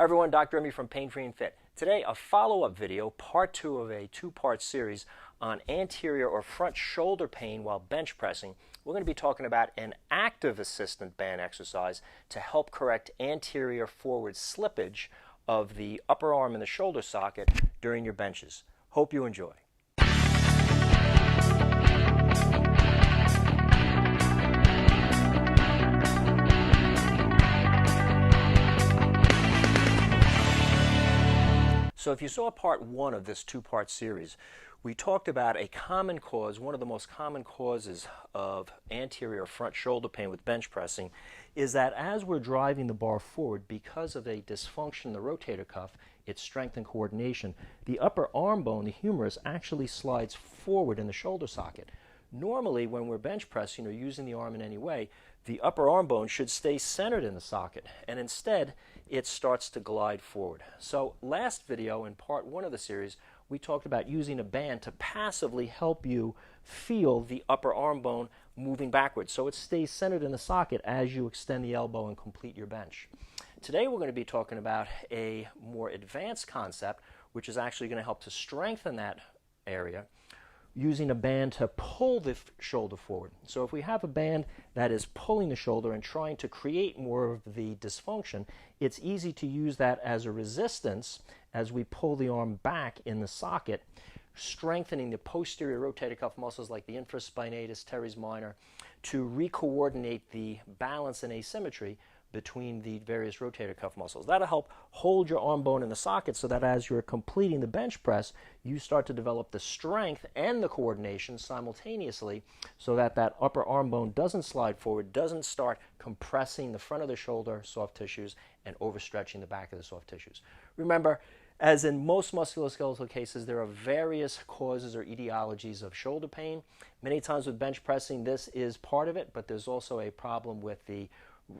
Hi everyone, Dr. Remy from Pain Free and Fit. Today, a follow-up video, part 2 of a two-part series on anterior or front shoulder pain while bench pressing. We're going to be talking about an active assistant band exercise to help correct anterior forward slippage of the upper arm and the shoulder socket during your benches. Hope you enjoy. So if you saw part 1 of this two-part series, we talked about a common cause, one of the most common causes of anterior front shoulder pain with bench pressing is that as we're driving the bar forward, because of a dysfunction in the rotator cuff, its strength and coordination, the upper arm bone, the humerus, actually slides forward in the shoulder socket. Normally, when we're bench pressing or using the arm in any way, the upper arm bone should stay centered in the socket, and instead it starts to glide forward. So last video, in part 1 of the series, we talked about using a band to passively help you feel the upper arm bone moving backwards, so it stays centered in the socket as you extend the elbow and complete your bench. Today we're going to be talking about a more advanced concept, which is actually going to help to strengthen that area, using a band to pull the shoulder forward. So if we have a band that is pulling the shoulder and trying to create more of the dysfunction, it's easy to use that as a resistance as we pull the arm back in the socket, strengthening the posterior rotator cuff muscles like the infraspinatus, teres minor, to re-coordinate the balance and asymmetry between the various rotator cuff muscles. That'll help hold your arm bone in the socket so that as you're completing the bench press, you start to develop the strength and the coordination simultaneously so that that upper arm bone doesn't slide forward, doesn't start compressing the front of the shoulder soft tissues and overstretching the back of the soft tissues. Remember, as in most musculoskeletal cases, there are various causes or etiologies of shoulder pain. Many times with bench pressing, this is part of it, but there's also a problem with the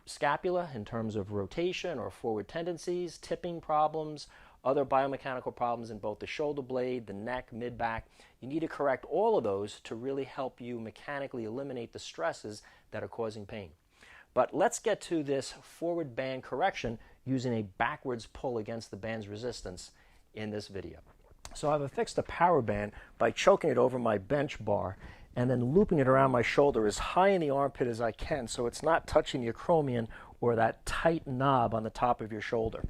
scapula in terms of rotation or forward tendencies, tipping problems, other biomechanical problems in both the shoulder blade, the neck, mid-back. You need to correct all of those to really help you mechanically eliminate the stresses that are causing pain. But let's get to this forward band correction using a backwards pull against the band's resistance in this video. So I've affixed a power band by choking it over my bench bar and then looping it around my shoulder as high in the armpit as I can so it's not touching the acromion or that tight knob on the top of your shoulder.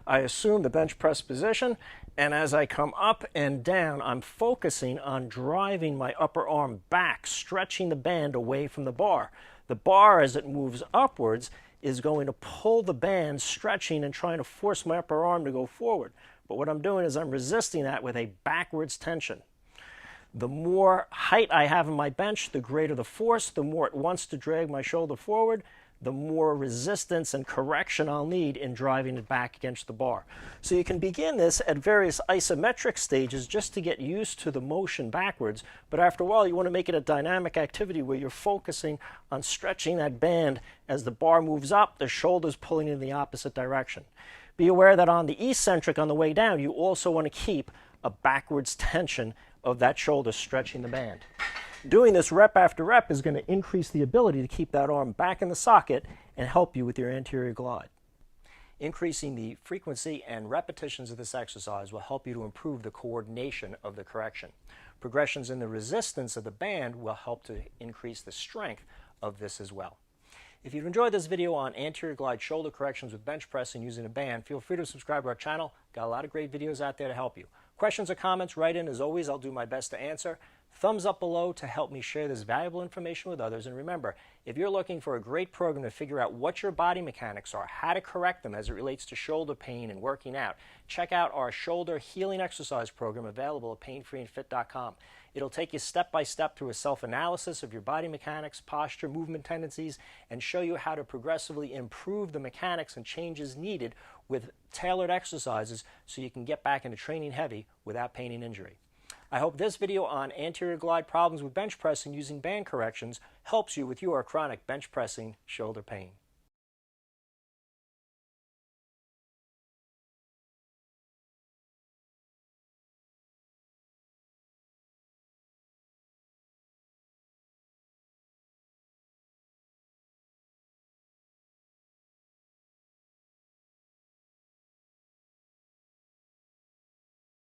I assume the bench press position, and as I come up and down, I'm focusing on driving my upper arm back, stretching the band away from the bar. The bar, as it moves upwards, is going to pull the band, stretching and trying to force my upper arm to go forward. But what I'm doing is I'm resisting that with a backwards tension. The more height I have in my bench, the greater the force, the more it wants to drag my shoulder forward, the more resistance and correction I'll need in driving it back against the bar. So you can begin this at various isometric stages just to get used to the motion backwards, but after a while you want to make it a dynamic activity where you're focusing on stretching that band as the bar moves up, the shoulder's pulling in the opposite direction. Be aware that on the eccentric on the way down, you also want to keep a backwards tension of that shoulder stretching the band. Doing this rep after rep is going to increase the ability to keep that arm back in the socket and help you with your anterior glide. Increasing the frequency and repetitions of this exercise will help you to improve the coordination of the correction. Progressions in the resistance of the band will help to increase the strength of this as well. If you've enjoyed this video on anterior glide shoulder corrections with bench pressing using a band, feel free to subscribe to our channel. Got a lot of great videos out there to help you. Questions or comments, write in. As always, I'll do my best to answer. Thumbs up below to help me share this valuable information with others. And remember, if you're looking for a great program to figure out what your body mechanics are, how to correct them as it relates to shoulder pain and working out, check out our shoulder healing exercise program available at painfreeandfit.com. It'll take you step by step through a self-analysis of your body mechanics, posture, movement tendencies, and show you how to progressively improve the mechanics and changes needed with tailored exercises so you can get back into training heavy without pain and injury. I hope this video on anterior glide problems with bench pressing using band corrections helps you with your chronic bench pressing shoulder pain.